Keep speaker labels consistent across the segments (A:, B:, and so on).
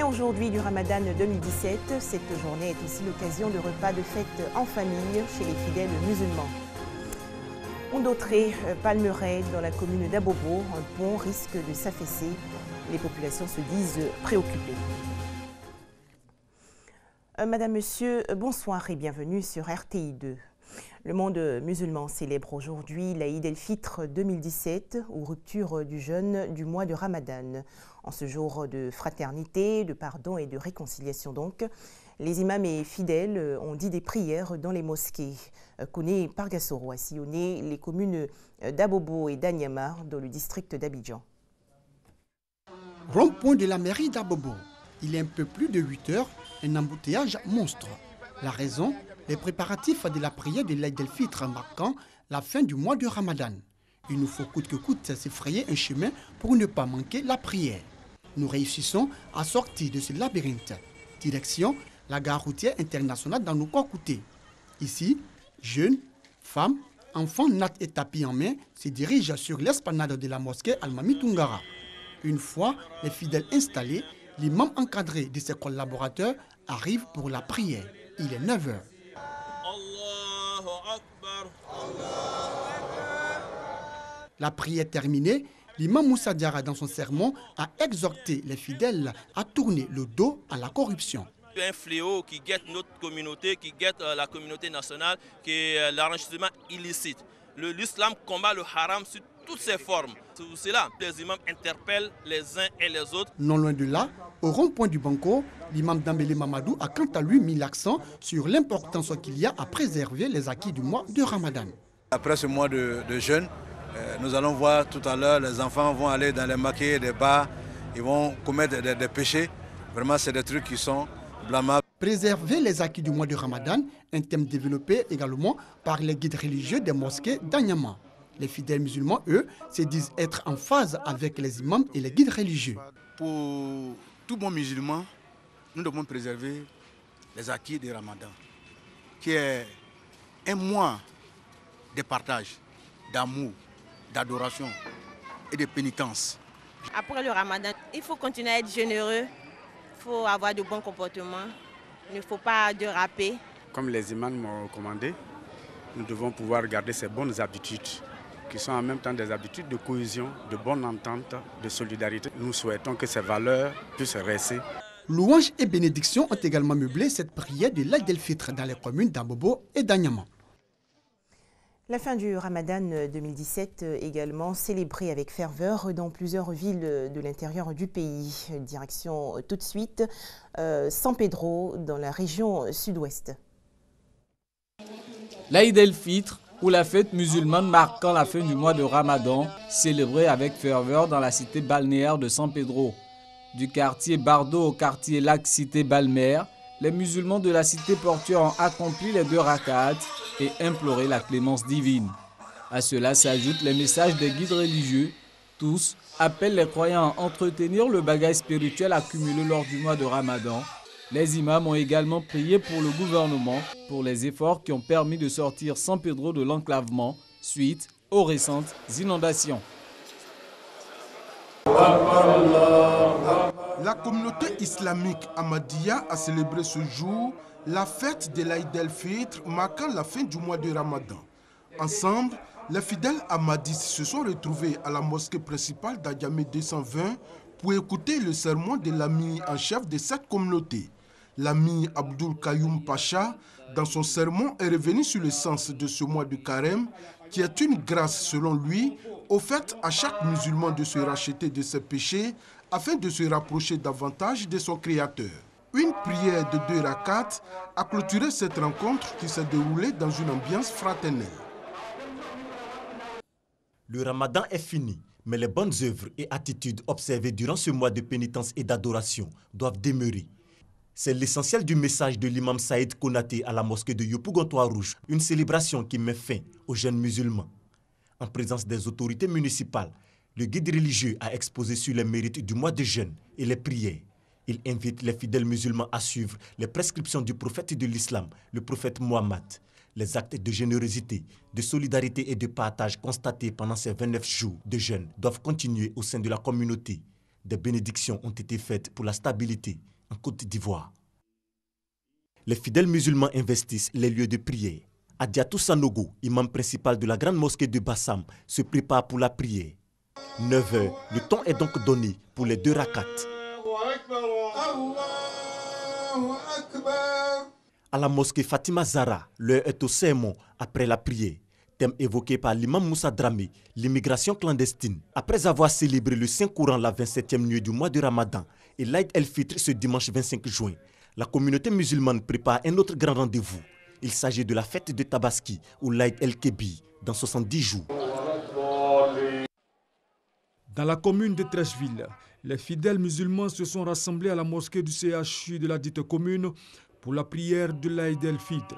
A: fin aujourd'hui du Ramadan 2017. Cette journée est aussi l'occasion de repas de fête en famille chez les fidèles musulmans. Ondautré, Palmeraie, dans la commune d'Abobo, un pont risque de s'affaisser. Les populations se disent préoccupées. Madame, Monsieur, bonsoir et bienvenue sur RTI 2. Le monde musulman célèbre aujourd'hui l'Aïd el-Fitr 2017, ou rupture du jeûne du mois de Ramadan. En ce jour de fraternité, de pardon et de réconciliation donc, les imams et fidèles ont dit des prières dans les mosquées. Kouné Pargassoro a sillonné les communes d'Abobo et d'Anyamar dans le district d'Abidjan.
B: Rond-point de la mairie d'Abobo. Il est un peu plus de 8 heures, un embouteillage monstre. La raison, les préparatifs de la prière de l'Aïd el-Fitr marquant la fin du mois de Ramadan. Il nous faut coûte que coûte s'effrayer un chemin pour ne pas manquer la prière. Nous réussissons à sortir de ce labyrinthe. Direction la gare routière internationale d'Anoukoukouté. Ici, jeunes, femmes, enfants nat et tapis en main se dirigent sur l'esplanade de la mosquée Al-Mami Tungara. Une fois les fidèles installés, l'imam encadré de ses collaborateurs arrive pour la prière. Il est 9 heures. La prière terminée, l'imam Moussa Diarra dans son sermon a exhorté les fidèles à tourner le dos à la corruption.
C: Un fléau qui guette notre communauté, qui guette la communauté nationale, qui est l'enrichissement illicite. L'islam combat le haram sur toutes ses formes. C'est pour cela que les imams interpellent les uns et les autres.
B: Non loin de là, au rond-point du Banco, l'imam Dambélé Mamadou a quant à lui mis l'accent sur l'importance qu'il y a à préserver les acquis du mois de Ramadan.
D: Après ce mois de jeûne, nous allons voir tout à l'heure, les enfants vont aller dans les maquis, des bars, ils vont commettre des péchés. Vraiment, c'est des trucs qui sont blâmables.
B: Préserver les acquis du mois de Ramadan, un thème développé également par les guides religieux des mosquées d'Anyama. Les fidèles musulmans, eux, se disent être en phase avec les imams et les guides religieux.
E: Pour tout bon musulman, nous devons préserver les acquis du Ramadan, qui est un mois de partage, d'amour, d'adoration et de pénitence.
F: Après le Ramadan, il faut continuer à être généreux, il faut avoir de bons comportements, il ne faut pas déraper.
G: Comme les imams m'ont recommandé, nous devons pouvoir garder ces bonnes habitudes qui sont en même temps des habitudes de cohésion, de bonne entente, de solidarité. Nous souhaitons que ces valeurs puissent rester.
B: Louanges et bénédictions ont également meublé cette prière de l'Aïd el-Fitr dans les communes d'Abobo et d'Anyama.
A: La fin du Ramadan 2017 également célébrée avec ferveur dans plusieurs villes de l'intérieur du pays. Direction tout de suite San Pedro dans la région sud-ouest.
H: L'Aïd el-Fitr, ou la fête musulmane marquant la fin du mois de Ramadan, célébrée avec ferveur dans la cité balnéaire de San Pedro. Du quartier Bardo au quartier Lac Cité Balmer, les musulmans de la cité portuaire ont accompli les 2 rakats et imploré la clémence divine. À cela s'ajoutent les messages des guides religieux. Tous appellent les croyants à entretenir le bagage spirituel accumulé lors du mois de Ramadan. Les imams ont également prié pour le gouvernement pour les efforts qui ont permis de sortir San Pedro de l'enclavement suite aux récentes inondations.
I: La communauté islamique Ahmadiyya a célébré ce jour la fête de l'Aïd el-Fitr marquant la fin du mois de Ramadan. Ensemble, les fidèles ahmadistes se sont retrouvés à la mosquée principale d'Adjamé 220 pour écouter le sermon de l'ami en chef de cette communauté. L'ami Abdul Kayoum Pacha, dans son sermon, est revenu sur le sens de ce mois de carême, qui est une grâce, selon lui, offerte à chaque musulman de se racheter de ses péchés afin de se rapprocher davantage de son Créateur. Une prière de 2 rakats a clôturé cette rencontre qui s'est déroulée dans une ambiance fraternelle.
J: Le Ramadan est fini, mais les bonnes œuvres et attitudes observées durant ce mois de pénitence et d'adoration doivent demeurer. C'est l'essentiel du message de l'imam Saïd Konaté à la mosquée de Yopougontois-Rouge, une célébration qui met fin aux jeunes musulmans. En présence des autorités municipales, le guide religieux a exposé sur les mérites du mois de jeûne et les prières. Il invite les fidèles musulmans à suivre les prescriptions du prophète de l'islam, le prophète Mohammed. Les actes de générosité, de solidarité et de partage constatés pendant ces 29 jours de jeûne doivent continuer au sein de la communauté. Des bénédictions ont été faites pour la stabilité en Côte d'Ivoire. Les fidèles musulmans investissent les lieux de prière. Adiatou Sanogo, imam principal de la grande mosquée de Bassam, se prépare pour la prière. 9 h, le temps est donc donné pour les 2 rakats. À la mosquée Fatima Zahra, l'heure est au sermon après la prière. Thème évoqué par l'imam Moussa Dramé, l'immigration clandestine. Après avoir célébré le Saint-Courant la 27e nuit du mois de Ramadan et l'Aïd el-Fitr ce dimanche 25 juin, la communauté musulmane prépare un autre grand rendez-vous. Il s'agit de la fête de Tabaski ou l'Aïd el-Kébi dans 70 jours.
K: Dans la commune de Treichville, les fidèles musulmans se sont rassemblés à la mosquée du CHU de la dite commune pour la prière de l'Aïd el-Fitr.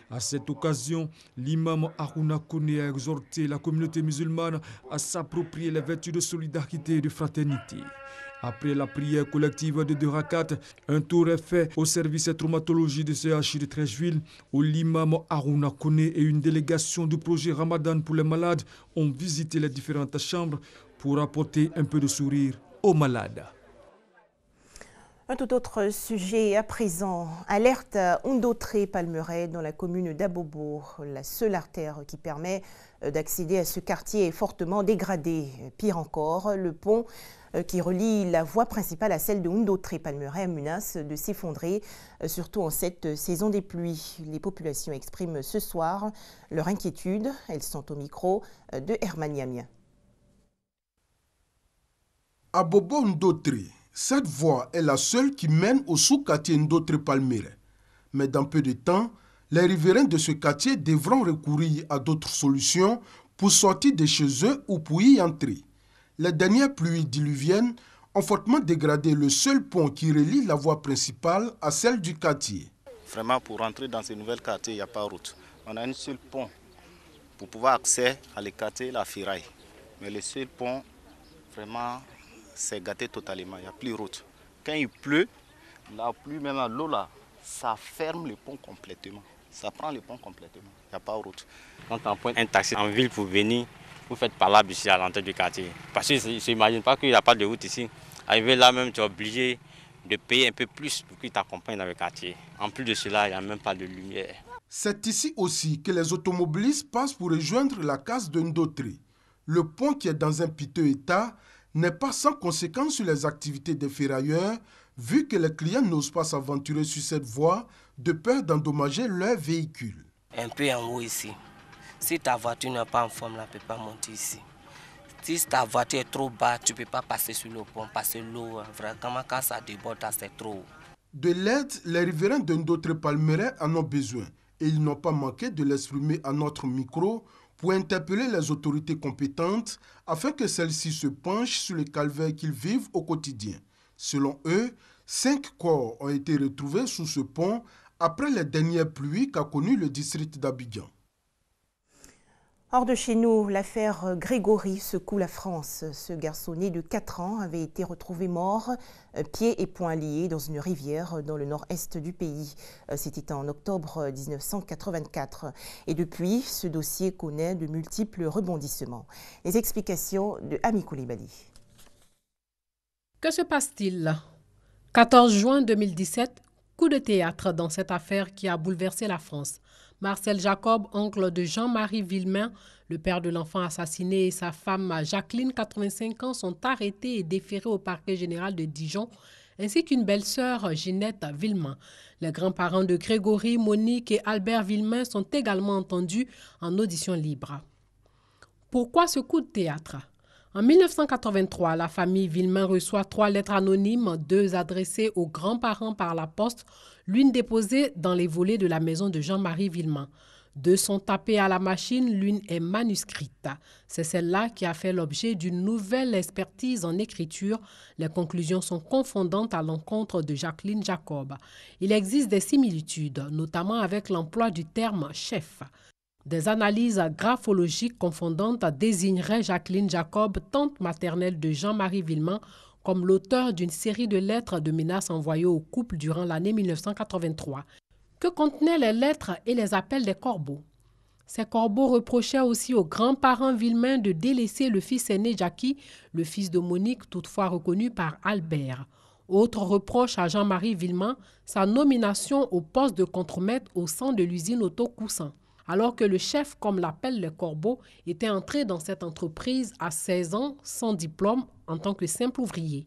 K: À cette occasion, l'imam Harouna Kone a exhorté la communauté musulmane à s'approprier les vertus de solidarité et de fraternité. Après la prière collective de 2 rakats, un tour est fait au service de traumatologie de CHU de Treichville où l'imam Harouna Kone et une délégation du projet Ramadan pour les malades ont visité les différentes chambres pour apporter un peu de sourire aux malades.
A: Un tout autre sujet à présent. Alerte à Ondautré-Palmeraie dans la commune d'Abobo. La seule artère qui permet d'accéder à ce quartier est fortement dégradée. Pire encore, le pont qui relie la voie principale à celle de Ondautré-Palmeraie menace de s'effondrer, surtout en cette saison des pluies. Les populations expriment ce soir leur inquiétude. Elles sont au micro de Herman Yamia.
I: Abobo Ondautré. Cette voie est la seule qui mène au sous-quartier Ondautré-Palmeraie. Mais dans peu de temps, les riverains de ce quartier devront recourir à d'autres solutions pour sortir de chez eux ou pour y entrer. Les dernières pluies diluviennes ont fortement dégradé le seul pont qui relie la voie principale à celle du quartier.
L: Vraiment, pour rentrer dans ce nouvel quartier, il n'y a pas de route. On a un seul pont pour pouvoir accéder à le quartier La Firaille. Mais le seul pont, vraiment, c'est gâté totalement, il n'y a plus de route. Quand il pleut, la pluie, même à l'eau là, ça ferme le pont complètement. Ça prend le pont complètement, il n'y a pas de route.
M: Quand on prend un taxi en ville pour venir, vous faites par là ici à l'entrée du quartier. Parce qu'ils ne s'imaginent pas qu'il n'y a pas de route ici. Arrivé là même, tu es obligé de payer un peu plus pour qu'ils t'accompagnent dans le quartier. En plus de cela, il n'y a même pas de lumière.
I: C'est ici aussi que les automobilistes passent pour rejoindre la case de Ondautré. Le pont qui est dans un piteux état n'est pas sans conséquence sur les activités des ferrailleurs, vu que les clients n'osent pas s'aventurer sur cette voie de peur d'endommager leur véhicule.
N: Un peu en haut ici. Si ta voiture n'est pas en forme, elle ne peut pas monter ici. Si ta voiture est trop bas, tu ne peux pas passer sur le pont, parce que l'eau, vraiment, quand ça déborde, c'est trop haut.
I: De l'aide, les riverains d'Ondautré-Palmeraie en ont besoin et ils n'ont pas manqué de l'exprimer à notre micro pour interpeller les autorités compétentes afin que celles-ci se penchent sur les calvaires qu'ils vivent au quotidien. Selon eux, 5 corps ont été retrouvés sous ce pont après les dernières pluies qu'a connues le district d'Abidjan.
A: Hors de chez nous, l'affaire Grégory secoue la France. Ce garçon né de 4 ans avait été retrouvé mort, pieds et poings liés dans une rivière dans le nord-est du pays. C'était en octobre 1984. Et depuis, ce dossier connaît de multiples rebondissements. Les explications de Ami Koulibaly.
O: Que se passe-t-il? 14 juin 2017, coup de théâtre dans cette affaire qui a bouleversé la France. Marcel Jacob, oncle de Jean-Marie Villemain, le père de l'enfant assassiné, et sa femme Jacqueline, 85 ans, sont arrêtés et déférés au parquet général de Dijon, ainsi qu'une belle-sœur, Ginette Villemain. Les grands-parents de Grégory, Monique et Albert Villemain sont également entendus en audition libre. Pourquoi ce coup de théâtre? En 1983, la famille Villemain reçoit 3 lettres anonymes, 2 adressées aux grands-parents par la poste, l'une déposée dans les volets de la maison de Jean-Marie Villemain. 2 sont tapées à la machine, l'une est manuscrite. C'est celle-là qui a fait l'objet d'une nouvelle expertise en écriture. Les conclusions sont confondantes à l'encontre de Jacqueline Jacob. Il existe des similitudes, notamment avec l'emploi du terme « chef ». Des analyses graphologiques confondantes désigneraient Jacqueline Jacob, tante maternelle de Jean-Marie Villemain, comme l'auteur d'une série de lettres de menaces envoyées au couple durant l'année 1983. Que contenaient les lettres et les appels des corbeaux? Ces corbeaux reprochaient aussi aux grands-parents Villemain de délaisser le fils aîné Jackie, le fils de Monique, toutefois reconnu par Albert. Autre reproche à Jean-Marie Villemain, sa nomination au poste de contremaître au sein de l'usine Auto-Coussin, alors que le chef, comme l'appellent les corbeaux, était entré dans cette entreprise à 16 ans, sans diplôme, en tant que simple ouvrier.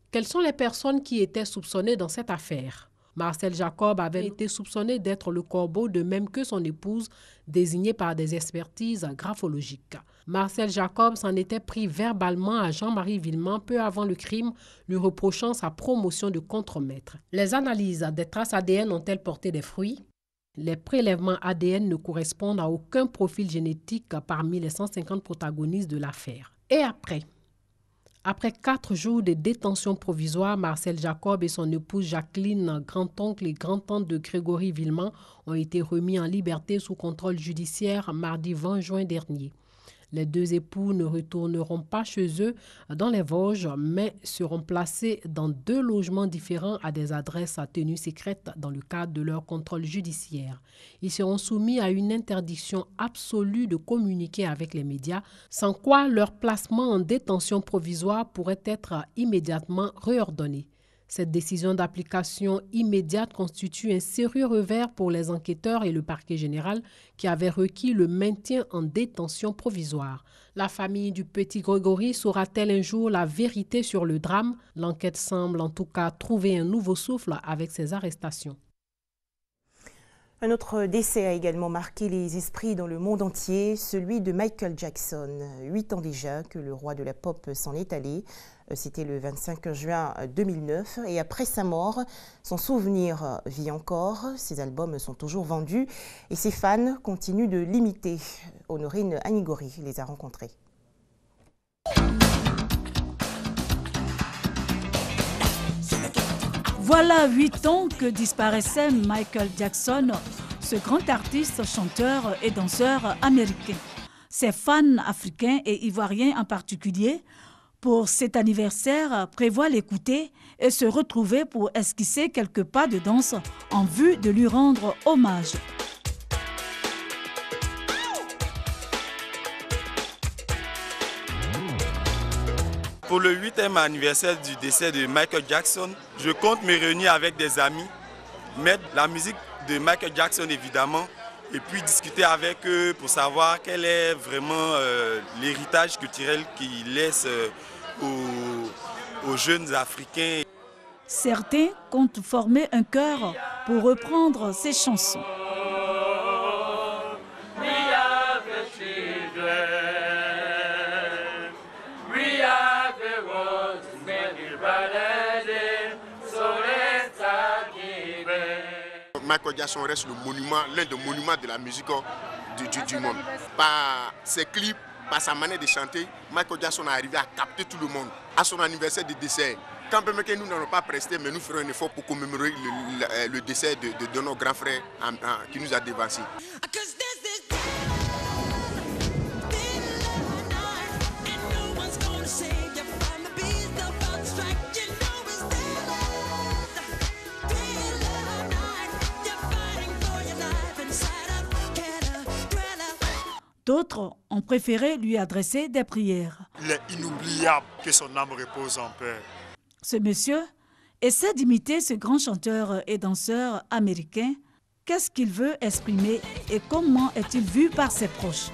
O: Quelles sont les personnes qui étaient soupçonnées dans cette affaire? Marcel Jacob avait été soupçonné d'être le corbeau, de même que son épouse, désignée par des expertises graphologiques. Marcel Jacob s'en était pris verbalement à Jean-Marie Villemain peu avant le crime, lui reprochant sa promotion de contremaître. Les analyses des traces ADN ont-elles porté des fruits? Les prélèvements ADN ne correspondent à aucun profil génétique parmi les 150 protagonistes de l'affaire. Et après 4 jours de détention provisoire, Marcel Jacob et son épouse Jacqueline, grand-oncle et grand-tante de Grégory Villemain, ont été remis en liberté sous contrôle judiciaire mardi 20 juin dernier. Les 2 époux ne retourneront pas chez eux dans les Vosges, mais seront placés dans 2 logements différents à des adresses à tenue secrète dans le cadre de leur contrôle judiciaire. Ils seront soumis à une interdiction absolue de communiquer avec les médias, sans quoi leur placement en détention provisoire pourrait être immédiatement réordonné. Cette décision d'application immédiate constitue un sérieux revers pour les enquêteurs et le parquet général qui avaient requis le maintien en détention provisoire. La famille du petit Grégory saura-t-elle un jour la vérité sur le drame? L'enquête semble en tout cas trouver un nouveau souffle avec ces arrestations.
A: Un autre décès a également marqué les esprits dans le monde entier, celui de Michael Jackson. 8 ans déjà que le roi de la pop s'en est allé. C'était le 25 juin 2009 et après sa mort, son souvenir vit encore. Ses albums sont toujours vendus et ses fans continuent de l'imiter. Honorine Anigori les a rencontrés.
P: Voilà 8 ans que disparaissait Michael Jackson, ce grand artiste, chanteur et danseur américain. Ses fans africains et ivoiriens en particulier, pour cet anniversaire, prévoient l'écouter et se retrouver pour esquisser quelques pas de danse en vue de lui rendre hommage.
Q: Pour le 8e anniversaire du décès de Michael Jackson, je compte me réunir avec des amis, mettre la musique de Michael Jackson évidemment, et puis discuter avec eux pour savoir quel est vraiment l'héritage culturel qu'il laisse aux jeunes Africains.
P: Certains comptent former un chœur pour reprendre ses chansons.
R: Michael Jackson reste le monument, l'un des monuments de la musique du monde. Par ses clips, par sa manière de chanter, Michael Jackson est arrivé à capter tout le monde. À son anniversaire de décès, quand même que nous n'allons pas prester, mais nous ferons un effort pour commémorer le décès de nos grands frères qui nous a dévancés.
P: D'autres ont préféré lui adresser des prières.
S: Il est inoubliable, que son âme repose en paix.
P: Ce monsieur essaie d'imiter ce grand chanteur et danseur américain. Qu'est-ce qu'il veut exprimer et comment est-il vu par ses proches?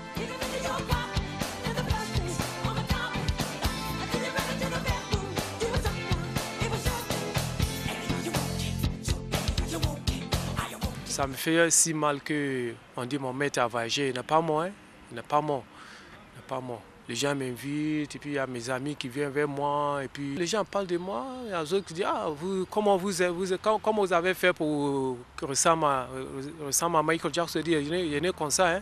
T: Ça me fait si mal qu'on dit mon maître a voyagé. Il n'est pas mort, hein? Il n'est pas mort. Il n'est pas mort. Les gens m'invitent, et puis il y a mes amis qui viennent vers moi, et puis les gens parlent de moi. Il y a d'autres qui disent comment vous avez fait pour ressembler à Michael Jackson? Il est né comme ça, hein?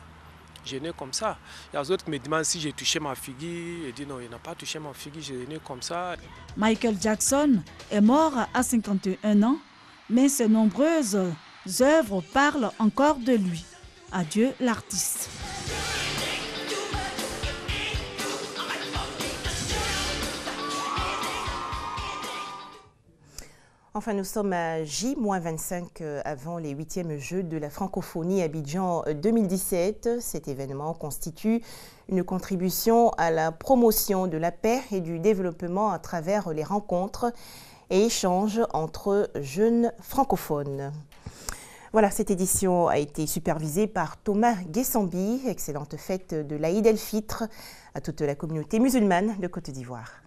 T: Je suis né comme ça. Il y a d'autres qui me demandent si j'ai touché ma figure. Je dis non, il n'a pas touché ma figure, je suis né comme ça.
P: Michael Jackson est mort à 51 ans, mais ses nombreuses œuvres parlent encore de lui. Adieu l'artiste.
A: Enfin, nous sommes à J-25 avant les 8e Jeux de la francophonie Abidjan 2017. Cet événement constitue une contribution à la promotion de la paix et du développement à travers les rencontres et échanges entre jeunes francophones. Voilà, cette édition a été supervisée par Thomas Guessambi. Excellente fête de l'Aïd el-Fitr à toute la communauté musulmane de Côte d'Ivoire.